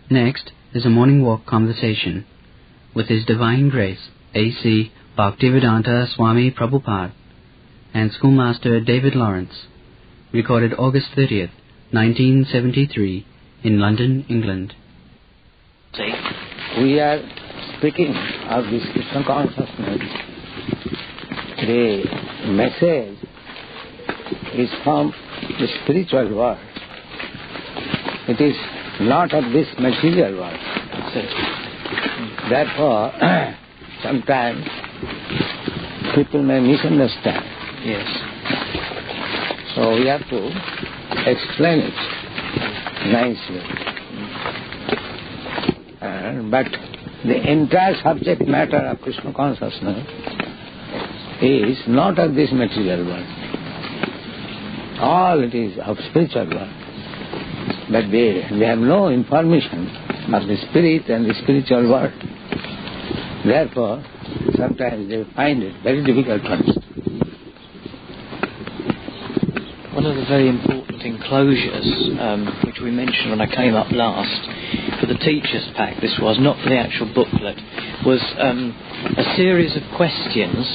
Next is a morning walk conversation with His Divine Grace A.C. Bhaktivedanta Swami Prabhupada and Schoolmaster David Lawrence, recorded August 30th, 1973 in London, England. We are speaking of this Krishna consciousness. The message is from the spiritual world. It is not of this material world. Therefore, sometimes people may misunderstand. Yes. So we have to explain it nicely. But the entire subject matter of Krishna consciousness is not of this material world. All it is of spiritual world. But they have no information of the spirit and the spiritual world. Therefore, sometimes they find it very difficult to understand. One of the very important enclosures, which we mentioned when I came up last, for the teacher's pack, this was, not for the actual booklet, was a series of questions,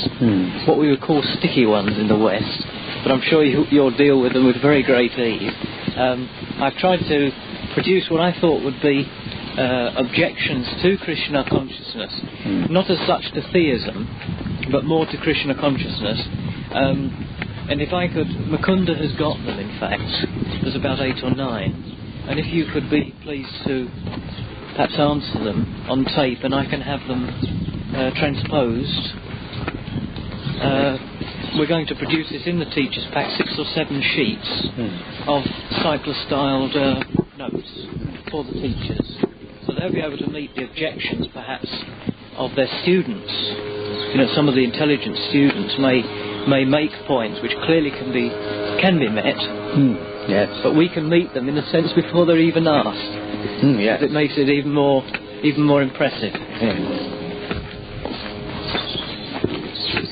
what we would call sticky ones in the West, but I'm sure you'll deal with them with very great ease. I've tried to produce what I thought would be objections to Krishna consciousness, not as such to theism, but more to Krishna consciousness. And if I could, Mukunda has got them, in fact. There's about 8 or 9. And if you could be pleased to perhaps answer them on tape, and I can have them transposed. We're going to produce this in the teacher's pack, 6 or 7 sheets of cycler-styled notes for the teachers. So they'll be able to meet the objections, perhaps, of their students. You know, some of the intelligent students may make points which clearly can be met. Yes. But we can meet them, in a sense, before they're even asked. Yes. It makes it even more impressive. Yes.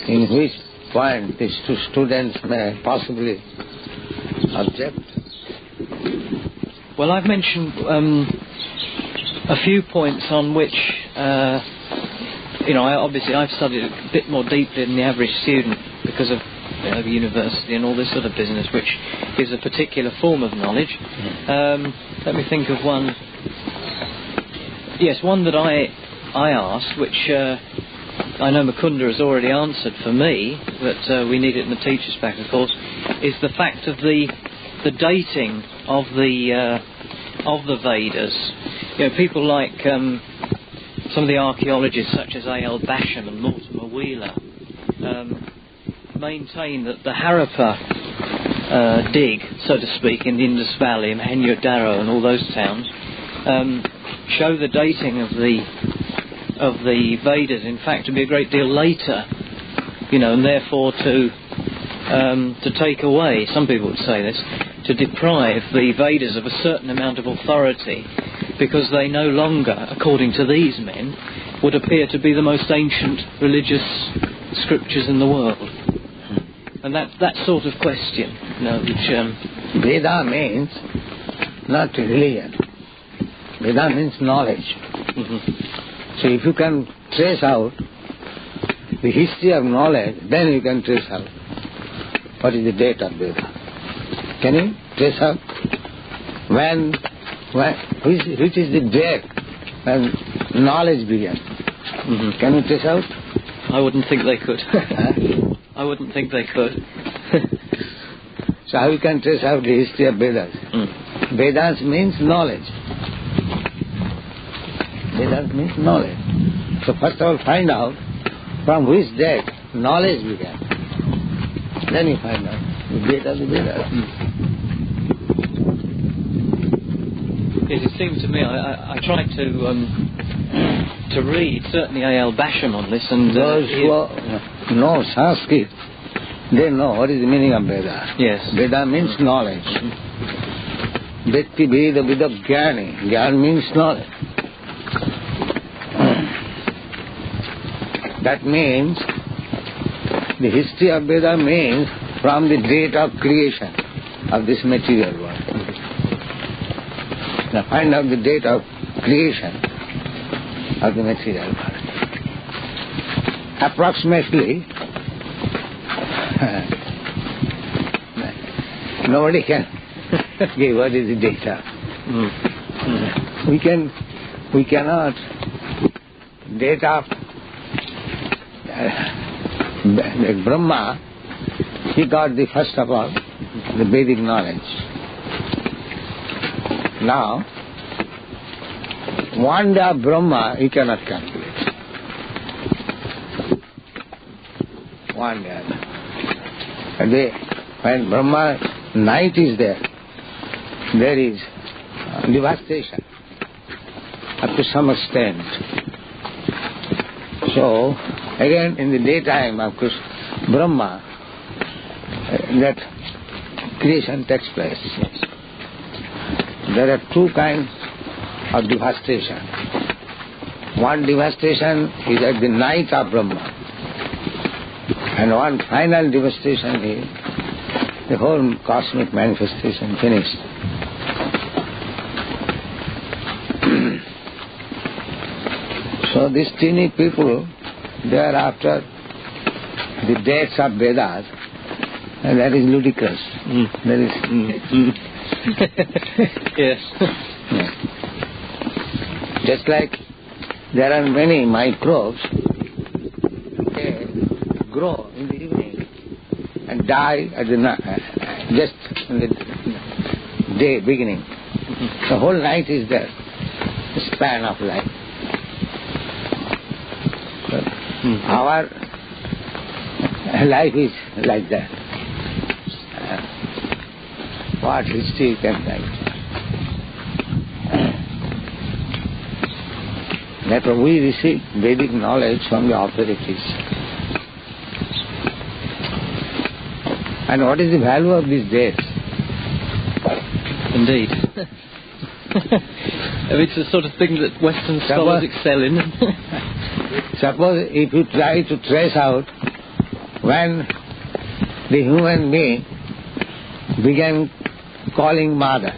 In which point these two students may possibly object? Well, I've mentioned a few points on which, I've studied a bit more deeply than the average student because of the university and all this sort of business, which is a particular form of knowledge. Let me think of one. Yes, one that I asked, which I know Mukunda has already answered for me, but we need it in the teacher's pack, of course, is the fact of the dating of the Vedas. You know, people like some of the archaeologists, such as A.L. Basham and Mortimer Wheeler, maintain that the Harappa dig, so to speak, in the Indus Valley, Mohenjo-Daro and all those towns, show the dating of the Vedas, in fact, to be a great deal later, and therefore to take away, some people would say this, to deprive the Vedas of a certain amount of authority, because they no longer, according to these men, would appear to be the most ancient religious scriptures in the world. And that sort of question, which... Veda means not religion. Veda means knowledge. So if you can trace out the history of knowledge, then you can trace out what is the date of Veda. Can you trace out which is the date when knowledge began? Can you trace out? I wouldn't think they could. I wouldn't think they could. So how you can trace out the history of Vedas? Vedas means knowledge. Vedas means knowledge. So first of all, find out from which date knowledge began. Then you find out the date of the Vedas. Yes, it seems to me, I tried to read, certainly A.L. Basham on this, and... Those who know Sanskrit, they know what is the meaning of Veda. Yes. Veda means knowledge. Vyakti Veda Vida Jnani. Jnana means knowledge. That means, the history of Veda means from the date of creation of this material world. Now find out the date of creation of the material world. Approximately, nobody can give what is the data. We cannot date of like Brahma. He got the first of all the Vedic knowledge. Now, one day of Brahma he cannot calculate. One day. When Brahma night is there is devastation up to some extent. So, again in the daytime of Brahma, that creation takes place. There are two kinds of devastation. One devastation is at the night of Brahma, and one final devastation is the whole cosmic manifestation finished. So these teeny people, they are after the dates of Vedas, and that is ludicrous. That is yes. Just like there are many microbes, they grow in the evening and die at the just in the day beginning. The whole night is there, the span of life. But our life is like that. What history can write? Therefore we receive Vedic knowledge from the authorities. And what is the value of these days? Indeed. It's the sort of thing that Western scholars excel in. Suppose if you try to trace out when the human being began calling mother,